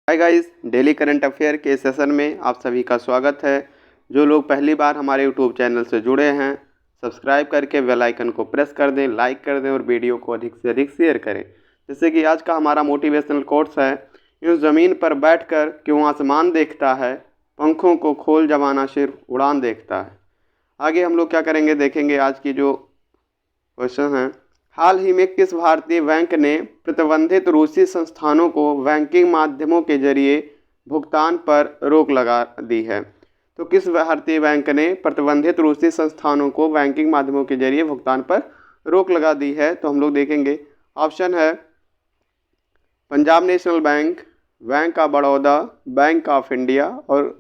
Hi guys, daily current affair के session में आप सभी का स्वागत है। जो लोग पहली बार हमारे यूट्यूब चैनल से जुड़े हैं, सब्सक्राइब करके बेल आइकन को प्रेस कर दें, लाइक कर दें और वीडियो को अधिक से अधिक शेयर करें। जैसे कि आज का हमारा मोटिवेशनल कोट्स है, यूँ ज़मीन पर बैठकर क्यों आसमान देखता है, पंखों को खोल जमाना सिर्फ उड़ान देखता है। आगे हम लोग क्या करेंगे देखेंगे। आज की जो क्वेश्चन है, हाल ही में किस भारतीय बैंक ने प्रतिबंधित रूसी संस्थानों को बैंकिंग माध्यमों के जरिए भुगतान पर रोक लगा दी है। तो किस भारतीय बैंक ने प्रतिबंधित रूसी संस्थानों को बैंकिंग माध्यमों के जरिए भुगतान पर रोक लगा दी है? तो हम लोग देखेंगे। ऑप्शन है Punjab national bank, bank of Baroda, bank of India और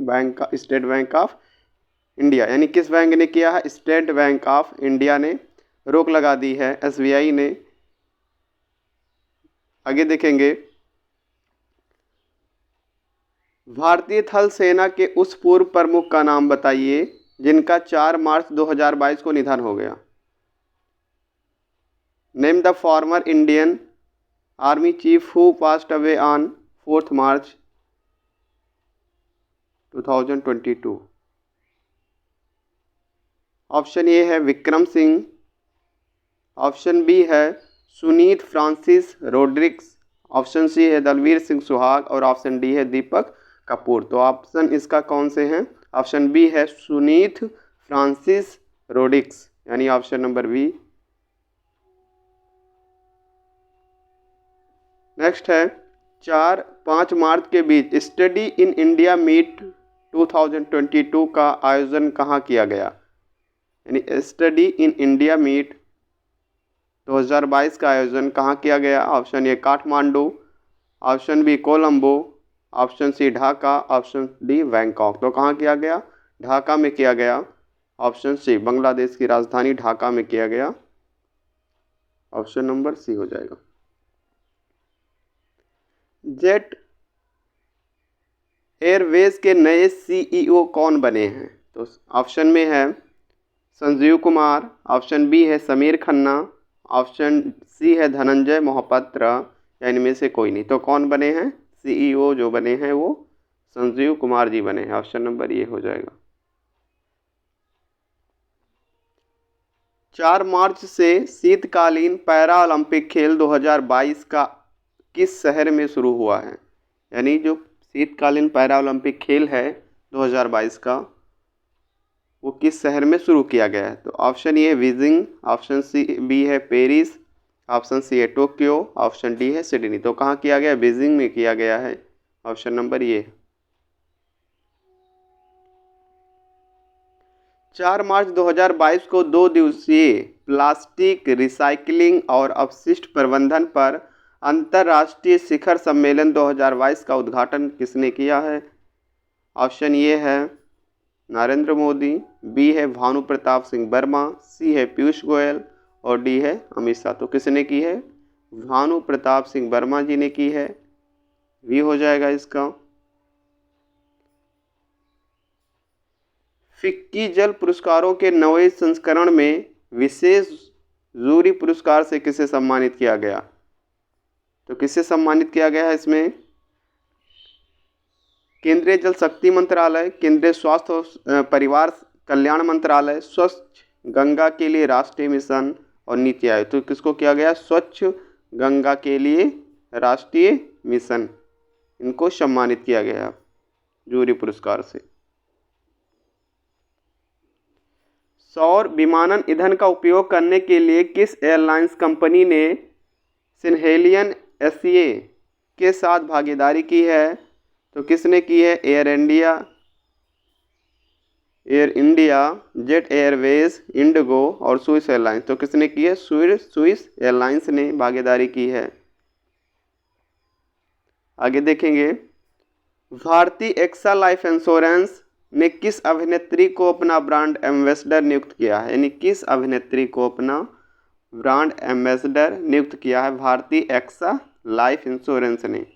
स्टेट बैंक ऑफ इंडिया। यानी किस बैंक ने किया है? स्टेट बैंक ऑफ इंडिया ने रोक लगा दी है, एसबीआई ने। आगे देखेंगे, भारतीय थल सेना के उस पूर्व प्रमुख का नाम बताइए जिनका 4 मार्च 2022 को निधन हो गया। Name the former Indian Army chief who passed away on 4 March 2022। Option A है विक्रम सिंह, ऑप्शन बी है Sunith Francis Rodrigues, option C है दलवीर सिंह सुहाग और ऑप्शन डी है दीपक कपूर। तो ऑप्शन इसका कौन से हैं? ऑप्शन बी है सुनीत फ्रांसिस रोड्रिक्स, यानी ऑप्शन नंबर बी। नेक्स्ट है 4-5 मार्च के बीच स्टडी इन इंडिया मीट 2022 का आयोजन कहाँ किया गया? यानी स्टडी इन इंडिया मीट 2022 का आयोजन कहाँ किया गया? Option A Kathmandu, option B Colombo, option C Dhaka, option D Bangkok. तो कहाँ किया गया? ढाका में किया गया। ऑप्शन सी बांग्लादेश की राजधानी ढाका में किया गया। ऑप्शन नंबर सी हो जाएगा। जेट एयरवेज के नए सीईओ कौन बने हैं? तो ऑप्शन में है संजीव कुमार, ऑप्शन बी है समीर खन्ना, ऑप्शन सी है धनंजय मोहपात्रा, या इनमें से कोई नहीं। तो कौन बने हैं? सीईओ जो बने हैं वो संजीव कुमार जी बने हैं। ऑप्शन नंबर ये हो जाएगा। 4 मार्च से शीतकालीन पैरा ओलंपिक खेल 2022 का किस शहर में शुरू हुआ है? यानी जो शीतकालीन पैरा ओलंपिक खेल है 2022 का, वो किस शहर में शुरू किया गया है? तो ऑप्शन ए है बीजिंग, ऑप्शन सी बी है पेरिस, ऑप्शन सी है टोक्यो, ऑप्शन डी है सिडनी। तो कहाँ किया गया? बीजिंग में किया गया है। ऑप्शन नंबर ये। 4 मार्च 2022 को 2 दिवसीय प्लास्टिक रिसाइकलिंग और अपशिष्ट प्रबंधन पर अंतर्राष्ट्रीय शिखर सम्मेलन 2022 का उद्घाटन किसने किया है? ऑप्शन ए है नरेंद्र मोदी, बी है भानु प्रताप सिंह वर्मा, सी है पीयूष गोयल और डी है अमित शाह। तो किसने की है? भानु प्रताप सिंह वर्मा जी ने की है। वी हो जाएगा इसका। फिक्की जल पुरस्कारों के 9वें संस्करण में विशेष जूरी पुरस्कार से किसे सम्मानित किया गया? तो किसे सम्मानित किया गया है इसमें? केंद्रीय जल शक्ति मंत्रालय, केंद्रीय स्वास्थ्य और परिवार कल्याण मंत्रालय, स्वच्छ गंगा के लिए राष्ट्रीय मिशन और नीति आयोग। तो किसको किया गया? स्वच्छ गंगा के लिए राष्ट्रीय मिशन, इनको सम्मानित किया गया जूरी पुरस्कार से। सौर विमानन ईंधन का उपयोग करने के लिए किस एयरलाइंस कंपनी ने सिन्हेलियन एसए के साथ भागीदारी की है? तो किसने की है? Air India, jet Airways, Indigo और स्विस एयरलाइंस। तो किसने की है? स्विस एयरलाइंस ने भागीदारी की है। आगे देखेंगे, भारतीय एक्सा लाइफ इंश्योरेंस ने किस अभिनेत्री को अपना ब्रांड एम्बेसडर नियुक्त किया है? यानी किस अभिनेत्री को अपना ब्रांड एम्बेसडर नियुक्त किया है भारतीय एक्सा लाइफ इंश्योरेंस ने?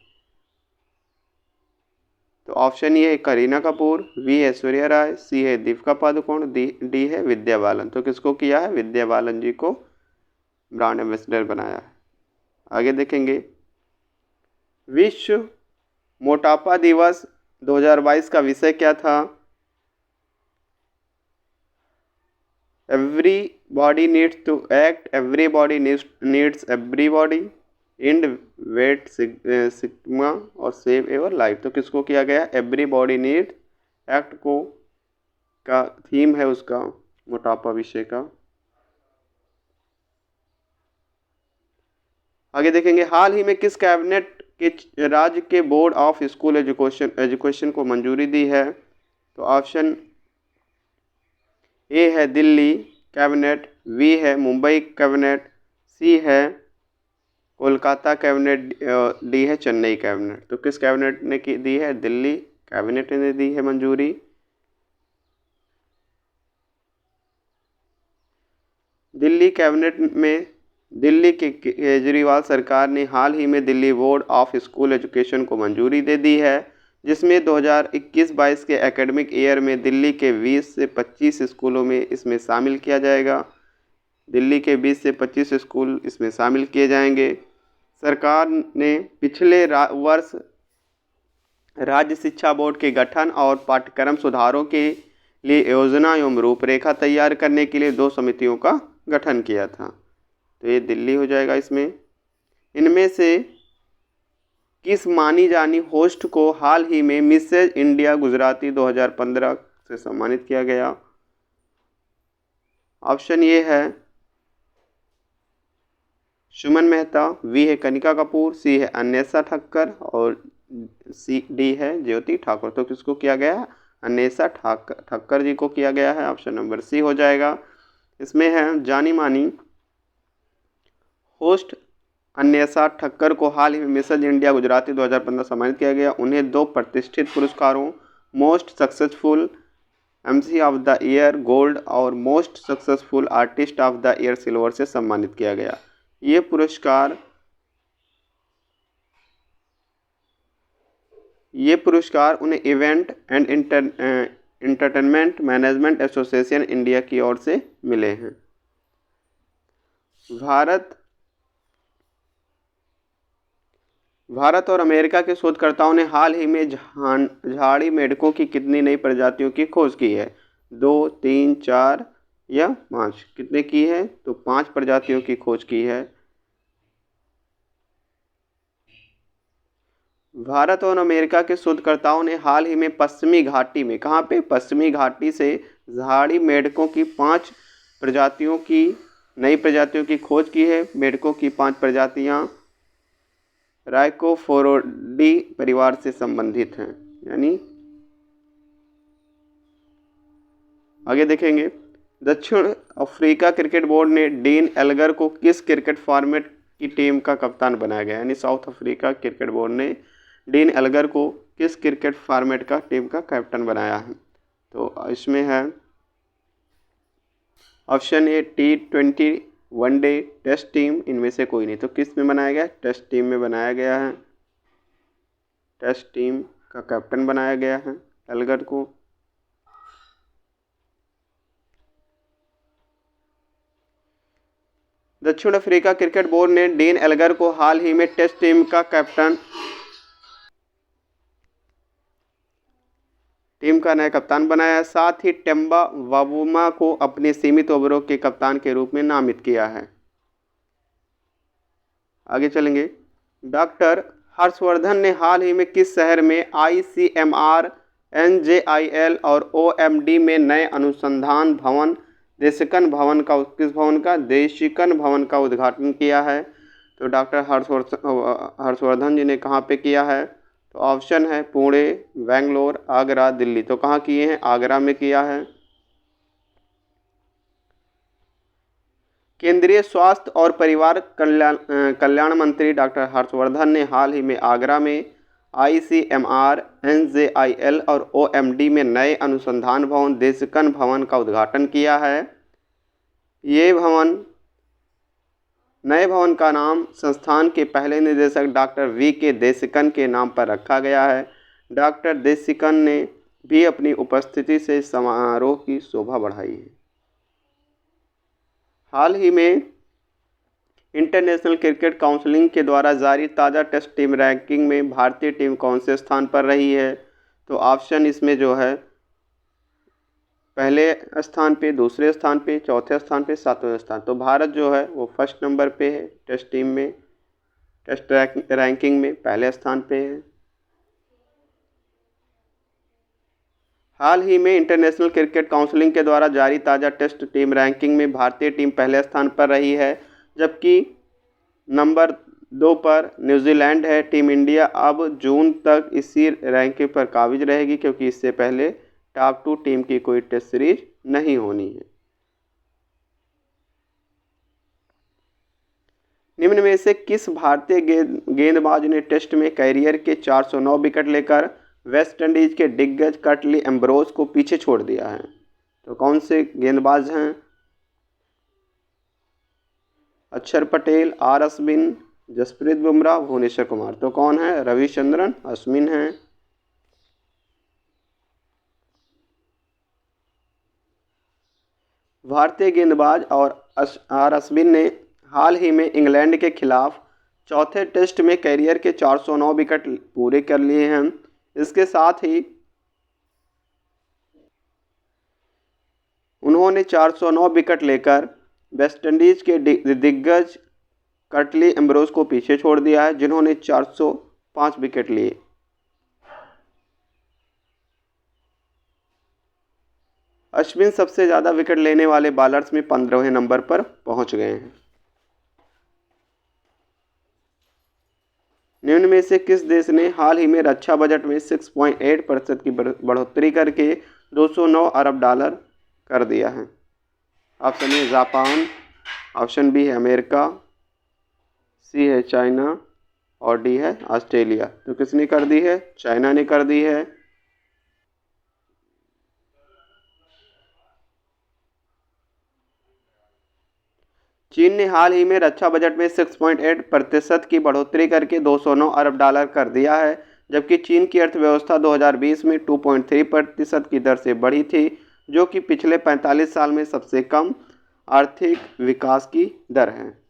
तो ऑप्शन ये है करीना कपूर, बी है ऐश्वर्या राय, सी है दीपिका पादुकोण, डी है विद्या बालन। तो किसको किया है? विद्या बालन जी को ब्रांड एम्बेसडर बनाया है। आगे देखेंगे, विश्व मोटापा दिवस 2022 का विषय क्या था? Everybody needs to act, everybody needs everybody, end weight stigma और सेव एवर लाइफ। तो किसको किया गया? एवरीबॉडी नीड एक्ट को का थीम है उसका मोटापा विषय का। आगे देखेंगे, हाल ही में किस कैबिनेट के राज्य के बोर्ड ऑफ स्कूल एजुकेशन को मंजूरी दी है? तो ऑप्शन ए है दिल्ली कैबिनेट, बी है मुंबई कैबिनेट, सी है कोलकाता कैबिनेट, डी है चेन्नई कैबिनेट। तो किस कैबिनेट ने दी है? दिल्ली कैबिनेट ने दी है मंजूरी। दिल्ली कैबिनेट में दिल्ली की केजरीवाल सरकार ने हाल ही में Delhi board of school education को मंजूरी दे दी है, जिसमें 2021-22 के एकेडमिक ईयर में दिल्ली के 20 से 25 स्कूलों में इसमें शामिल किया जाएगा। दिल्ली के 20 से 25 स्कूल इसमें शामिल किए जाएंगे। सरकार ने पिछले वर्ष राज्य शिक्षा बोर्ड के गठन और पाठ्यक्रम सुधारों के लिए योजना एवं रूपरेखा तैयार करने के लिए 2 समितियों का गठन किया था। तो ये दिल्ली हो जाएगा इसमें। इनमें से किस मानी जानी होस्ट को हाल ही में मिसेज इंडिया गुजराती 2015 से सम्मानित किया गया? ऑप्शन ये है सुमन मेहता, बी है कनिका कपूर, सी है अन्वेषा ठक्कर और सी डी है ज्योति ठाकुर। तो किसको किया गया? अन्वेषा ठक्कर जी को किया गया है। ऑप्शन नंबर सी हो जाएगा। इसमें है जानी मानी होस्ट अन्वेषा ठक्कर को हाल ही में मिसेज इंडिया गुजराती 2015 सम्मानित किया गया। उन्हें 2 प्रतिष्ठित पुरस्कारों most successful MC of the year gold और most successful artist of the year silver से सम्मानित किया गया। ये पुरस्कार उन्हें event and entertainment management association India की ओर से मिले हैं। भारत और अमेरिका के शोधकर्ताओं ने हाल ही में झाड़ी मेढकों की कितनी नई प्रजातियों की खोज की है? 2, 3, 4 या 5? कितने की है? तो 5 प्रजातियों की खोज की है। भारत और अमेरिका के शोधकर्ताओं ने हाल ही में पश्चिमी घाटी में, कहाँ पे? पश्चिमी घाटी से झाड़ी मेढकों की 5 प्रजातियों की नई प्रजातियों की खोज की है। मेढकों की 5 प्रजातियाँ राइकोफोरोडी परिवार से संबंधित हैं। यानी आगे देखेंगे, दक्षिण अफ्रीका क्रिकेट बोर्ड ने डीन एल्गर को किस क्रिकेट फॉर्मेट की टीम का कप्तान बनाया गया? यानी साउथ अफ्रीका क्रिकेट बोर्ड ने डीन एल्गर को किस क्रिकेट फॉर्मेट का टीम का कैप्टन बनाया है? तो इसमें है option A T20 one day test team, इनमें से कोई नहीं। तो किस में बनाया गया? टेस्ट टीम में बनाया गया है। टेस्ट टीम का कैप्टन बनाया गया है एल्गर को। दक्षिण अफ्रीका क्रिकेट बोर्ड ने डीन एल्गर को हाल ही में टेस्ट टीम का नया कप्तान बनाया। साथ ही टेम्बा बावुमा को अपने सीमित ओवरों के कप्तान के रूप में नामित किया है। आगे चलेंगे, डॉक्टर हर्षवर्धन ने हाल ही में किस शहर में ICMR, NJIL और OMD में नए अनुसंधान भवन देशिकन भवन का उद्घाटन किया है? तो डॉक्टर हर्षवर्धन जी ने कहाँ पे किया है? तो ऑप्शन है पुणे, बेंगलोर, आगरा, दिल्ली। तो कहाँ किए हैं? आगरा में किया है। केंद्रीय स्वास्थ्य और परिवार कल्याण मंत्री डॉक्टर हर्षवर्धन ने हाल ही में आगरा में ICMR, NJIL और OMD में नए अनुसंधान भवन देशिकन भवन का उद्घाटन किया है। ये नए भवन का नाम संस्थान के पहले निदेशक डॉक्टर VK देशिकन के नाम पर रखा गया है। डॉक्टर देशिकन ने भी अपनी उपस्थिति से समारोह की शोभा बढ़ाई है। हाल ही में इंटरनेशनल क्रिकेट काउंसिल के द्वारा जारी ताज़ा टेस्ट टीम रैंकिंग में भारतीय टीम कौन से स्थान पर रही है? तो ऑप्शन इसमें जो है पहले स्थान पे, दूसरे स्थान पे, चौथे स्थान पे, सातवें स्थान। तो भारत जो है वो फर्स्ट नंबर पे है टेस्ट टीम में, टेस्ट रैंकिंग में पहले स्थान पे है। हाल ही में इंटरनेशनल क्रिकेट काउंसिल के द्वारा जारी ताज़ा टेस्ट टीम रैंकिंग में भारतीय टीम पहले स्थान पर रही है, जबकि नंबर 2 पर न्यूजीलैंड है। टीम इंडिया अब जून तक इसी रैंकिंग पर काबिज रहेगी, क्योंकि इससे पहले टॉप 2 टीम की कोई टेस्ट सीरीज नहीं होनी है। निम्न में से किस भारतीय गेंदबाज ने टेस्ट में कैरियर के 409 विकेट लेकर वेस्टइंडीज के दिग्गज कर्टली एम्ब्रोज को पीछे छोड़ दिया है? तो कौन से गेंदबाज हैं? अक्षर पटेल, आर अश्विन, जसप्रीत बुमराह, भुवनेश्वर कुमार। तो कौन है? रविचंद्रन अश्विन हैं। भारतीय गेंदबाज और आर अश्विन ने हाल ही में इंग्लैंड के खिलाफ चौथे टेस्ट में कैरियर के 409 विकेट पूरे कर लिए हैं। इसके साथ ही उन्होंने 409 विकेट लेकर वेस्टइंडीज के दिग्गज कर्टली एम्ब्रोज को पीछे छोड़ दिया है, जिन्होंने 405 विकेट लिए। अश्विन सबसे ज़्यादा विकेट लेने वाले बॉलर्स में 15वें नंबर पर पहुंच गए हैं। निम्न में से किस देश ने हाल ही में रक्षा बजट में 6.8% की बढ़ोतरी करके 209 अरब डॉलर कर दिया है? Option A Japan, option B है अमेरिका, सी है चाइना और डी है ऑस्ट्रेलिया। तो किसने कर दी है? चाइना ने कर दी है। चीन ने हाल ही में रक्षा बजट में 6.8% की बढ़ोतरी करके 209 अरब डॉलर कर दिया है, जबकि चीन की अर्थव्यवस्था 2020 में 2.3% की दर से बढ़ी थी, जो कि पिछले 45 साल में सबसे कम आर्थिक विकास की दर है।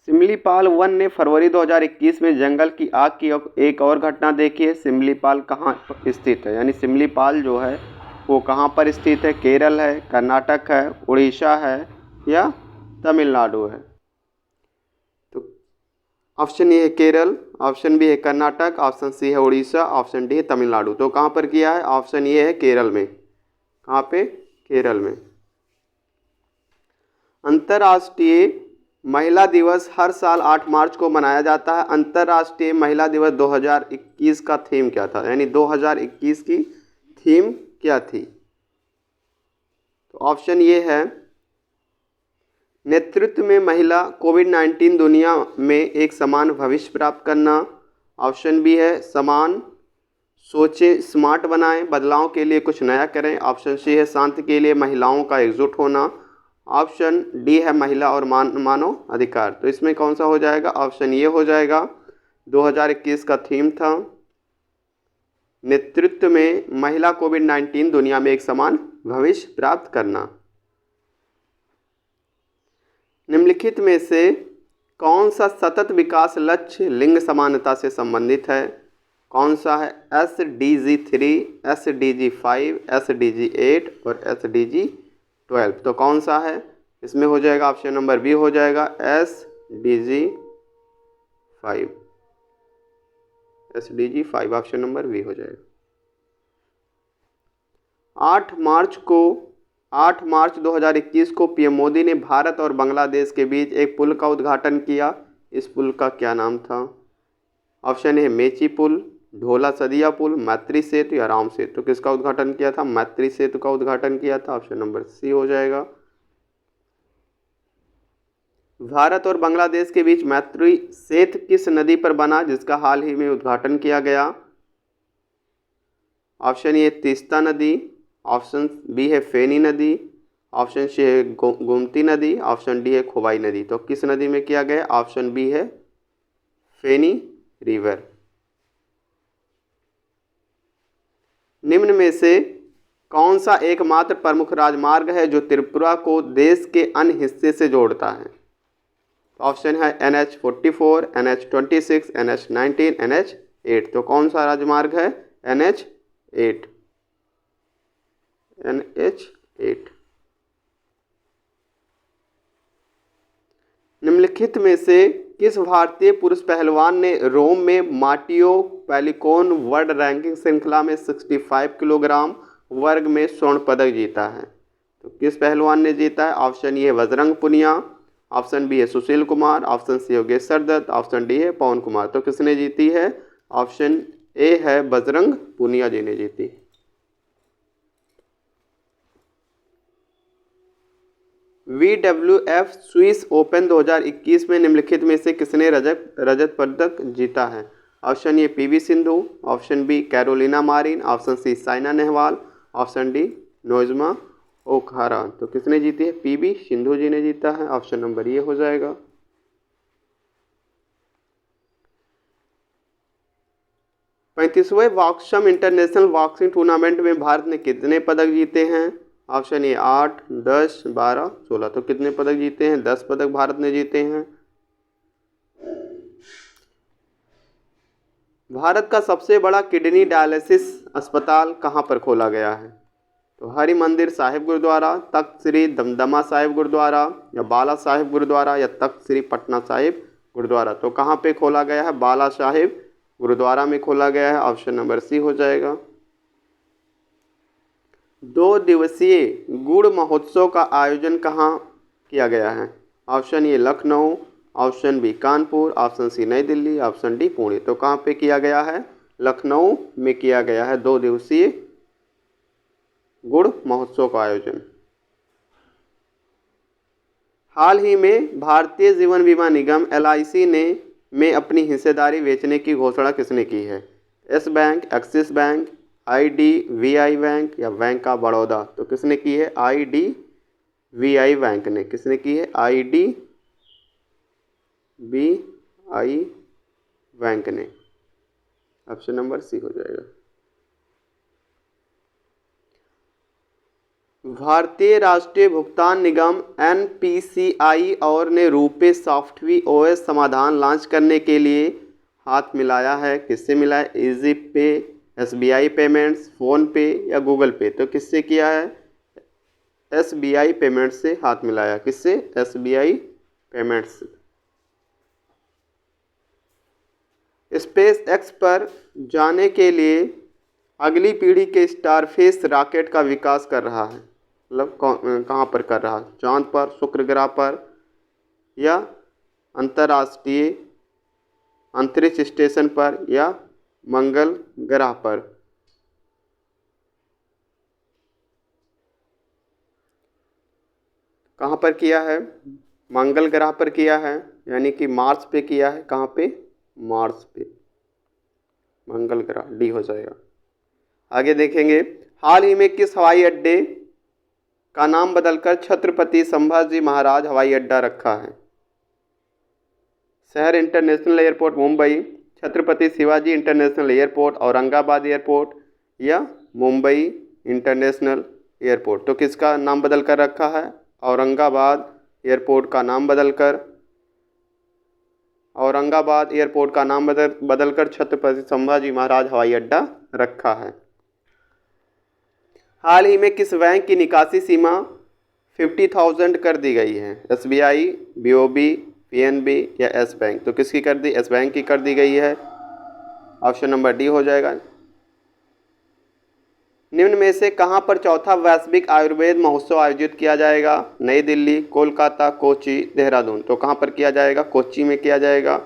सिमलीपाल वन ने फरवरी 2021 में जंगल की आग की एक और घटना देखी है। सिमलीपाल कहाँ स्थित है? यानी सिमलीपाल जो है वो कहाँ पर स्थित है? केरल है, कर्नाटक है, उड़ीसा है या तमिलनाडु है? तो ऑप्शन ए है केरल, ऑप्शन बी है कर्नाटक, ऑप्शन सी है उड़ीसा, ऑप्शन डी है तमिलनाडु। तो कहाँ पर किया है? ऑप्शन ए है केरल में। कहाँ पे? केरल में। अंतर्राष्ट्रीय महिला दिवस हर साल 8 मार्च को मनाया जाता है। अंतर्राष्ट्रीय महिला दिवस 2021 का थीम क्या था? यानी 2021 की थीम क्या थी? तो ऑप्शन ये है नेतृत्व में महिला, कोविड-19 दुनिया में एक समान भविष्य प्राप्त करना। ऑप्शन बी है समान सोचें, स्मार्ट बनाएं, बदलाव के लिए कुछ नया करें। ऑप्शन सी है शांति के लिए महिलाओं का एकजुट होना। ऑप्शन डी है महिला और मानव अधिकार। तो इसमें कौन सा हो जाएगा? ऑप्शन ये हो जाएगा। 2021 का थीम था नेतृत्व में महिला, कोविड-19 दुनिया में एक समान भविष्य प्राप्त करना। निम्नलिखित में से कौन सा सतत विकास लक्ष्य लिंग समानता से संबंधित है? कौन सा है? SDG 3, SDG 5, SDG 8 और SDG 12। तो कौन सा है? इसमें हो जाएगा ऑप्शन नंबर बी हो जाएगा SDG 5। SDG 5 option number B हो जाएगा। 8 मार्च 2021 को पीएम मोदी ने भारत और बांग्लादेश के बीच एक पुल का उद्घाटन किया। इस पुल का क्या नाम था? ऑप्शन ए मेची पुल, ढोला सदिया पुल, मैत्री सेतु या राम सेतु। तो किसका उद्घाटन किया था? मैत्री सेतु का उद्घाटन किया था। ऑप्शन नंबर सी हो जाएगा। भारत और बांग्लादेश के बीच मैत्री सेतु किस नदी पर बना, जिसका हाल ही में उद्घाटन किया गया? ऑप्शन ए तीस्ता नदी, ऑप्शन बी है फेनी नदी, ऑप्शन सी है गोमती नदी, ऑप्शन डी है खोवाई नदी। तो किस नदी में किया गया? ऑप्शन बी है फेनी रिवर। निम्न में से कौन सा एकमात्र प्रमुख राजमार्ग है जो त्रिपुरा को देश के अन्य हिस्से से जोड़ता है? ऑप्शन है NH44, NH26, NH19, NH8। तो कौन सा राजमार्ग है? NH8। निम्नलिखित में से किस भारतीय पुरुष पहलवान ने रोम में मार्टियो पेलिकोन वर्ल्ड रैंकिंग श्रृंखला में 65 किलोग्राम वर्ग में स्वर्ण पदक जीता है? तो किस पहलवान ने जीता है? ऑप्शन ए है बजरंग पुनिया, ऑप्शन बी है Sushil Kumar, option C Yogeshwar Dutt, option D है पवन कुमार। तो किसने जीती है? ऑप्शन ए है बजरंग पुनिया जी ने जीती। WWF स्विस ओपन 2021 में निम्नलिखित में से किसने रजत पदक जीता है? Option A PV Sindhu, option B Carolina Marin, option C Saina Nehwal, option D Nozomi Okuhara. तो किसने जीती है? PV सिंधु जी ने जीता है। ऑप्शन नंबर ये हो जाएगा। 35वें बॉक्सम इंटरनेशनल बॉक्सिंग टूर्नामेंट में भारत ने कितने पदक जीते हैं? Option A 8, 10, 12, 16। तो कितने पदक जीते हैं? 10 पदक भारत ने जीते हैं। भारत का सबसे बड़ा किडनी डायलिसिस अस्पताल कहाँ पर खोला गया है? तो हरि मंदिर साहिब गुरुद्वारा, तख्त श्री दमदमा साहिब गुरुद्वारा, या बाला साहिब गुरुद्वारा, या तख्त श्री पटना साहिब गुरुद्वारा। तो कहाँ पे खोला गया है? बाला साहिब गुरुद्वारा में खोला गया है। ऑप्शन नंबर सी हो जाएगा। 2 दिवसीय गुड़ महोत्सव का आयोजन कहाँ किया गया है? Option A Lucknow, option B Kanpur, option C New Delhi, option D Pune. तो कहाँ पे किया गया है? लखनऊ में किया गया है 2 दिवसीय गुड़ महोत्सव का आयोजन। हाल ही में भारतीय जीवन बीमा निगम LIC में अपनी हिस्सेदारी बेचने की घोषणा किसने की है? Yes bank, axis bank, IDBI bank, या बैंक ऑफ बड़ौदा। तो किसने की है? IDBI बैंक ने। किसने की है? IDBI बैंक ने। ऑप्शन नंबर सी हो जाएगा। भारतीय राष्ट्रीय भुगतान निगम NPCI और ने रुपे सॉफ्टवेयर OS समाधान लॉन्च करने के लिए हाथ मिलाया है। किससे मिला है? इजी पे, SBI पेमेंट्स, फ़ोन पे, या गूगल पे। तो किससे किया है? SBI पेमेंट्स से हाथ मिलाया। किससे? SBI payments. SpaceX पर जाने के लिए अगली पीढ़ी के स्टारफिश रॉकेट का विकास कर रहा है। मतलब कहाँ पर कर रहा है? चांद पर, शुक्र ग्रह पर, या अंतर्राष्ट्रीय अंतरिक्ष स्टेशन पर, या मंगल ग्रह पर। कहाँ पर किया है? मंगल ग्रह पर किया है, यानी कि मार्स पे किया है। कहाँ पे? मार्स पे, मंगल ग्रह, डी हो जाएगा। आगे देखेंगे, हाल ही में किस हवाई अड्डे का नाम बदलकर छत्रपति संभाजी महाराज हवाई अड्डा रखा है? शहर international airport Mumbai, Chhatrapati Shivaji international airport Aurangabad airport, या मुंबई इंटरनेशनल एयरपोर्ट। तो किसका नाम बदल कर रखा है? औरंगाबाद एयरपोर्ट का नाम बदलकर बदलकर छत्रपति संभाजी महाराज हवाई अड्डा रखा है। हाल ही में किस बैंक की निकासी सीमा 50,000 कर दी गई है? SBI, BOB, PNB, या S बैंक। तो किसकी कर दी? S बैंक की कर दी गई है। ऑप्शन नंबर डी हो जाएगा। निम्न में से कहां पर चौथा वैश्विक आयुर्वेद महोत्सव आयोजित किया जाएगा? नई दिल्ली, कोलकाता, कोच्चि, देहरादून। तो कहां पर किया जाएगा? कोच्चि में किया जाएगा।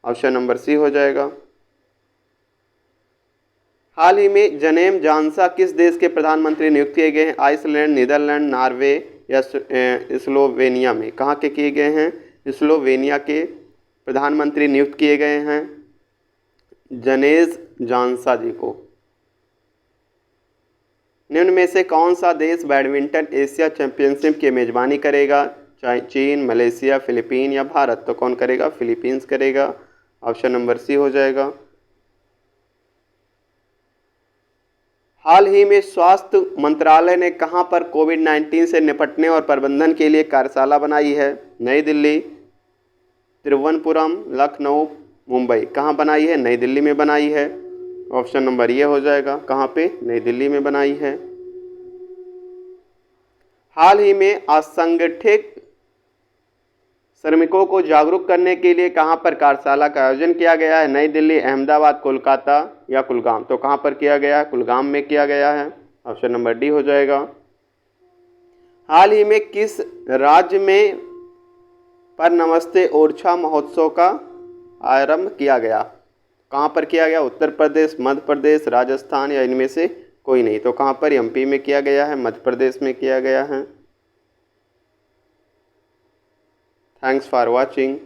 ऑप्शन नंबर सी हो जाएगा। हाल ही में जनेम जानसा किस देश के प्रधानमंत्री नियुक्त किए गए हैं? आइसलैंड, नीदरलैंड, नॉर्वे, या स्लोवेनिया में। कहाँ के किए गए हैं? स्लोवेनिया के प्रधानमंत्री नियुक्त किए गए हैं जनेज जानसा जी को। निम्न में से कौन सा देश बैडमिंटन एशिया चैंपियनशिप की मेजबानी करेगा? चीन, मलेशिया, फिलीपीन, या भारत। तो कौन करेगा? फिलीपींस करेगा। ऑप्शन नंबर सी हो जाएगा। हाल ही में स्वास्थ्य मंत्रालय ने कहां पर कोविड-19 से निपटने और प्रबंधन के लिए कार्यशाला बनाई है? नई दिल्ली, तिरुवनंतपुरम, लखनऊ, मुंबई। कहाँ बनाई है? नई दिल्ली में बनाई है। ऑप्शन नंबर ये हो जाएगा। कहाँ पे? नई दिल्ली में बनाई है। हाल ही में असंगठित श्रमिकों को जागरूक करने के लिए कहां पर कार्यशाला का आयोजन किया गया है? नई दिल्ली, अहमदाबाद, कोलकाता या कुलगाम। तो कहां पर किया गया है? कुलगाम में किया गया है। ऑप्शन नंबर डी हो जाएगा। हाल ही में किस राज्य में पर नमस्ते ओरछा महोत्सव का आरंभ किया गया? कहां पर किया गया? उत्तर प्रदेश, मध्य प्रदेश, राजस्थान या इनमें से कोई नहीं। तो कहां पर? एमपी में किया गया है, मध्य प्रदेश में किया गया है। Thanks for watching.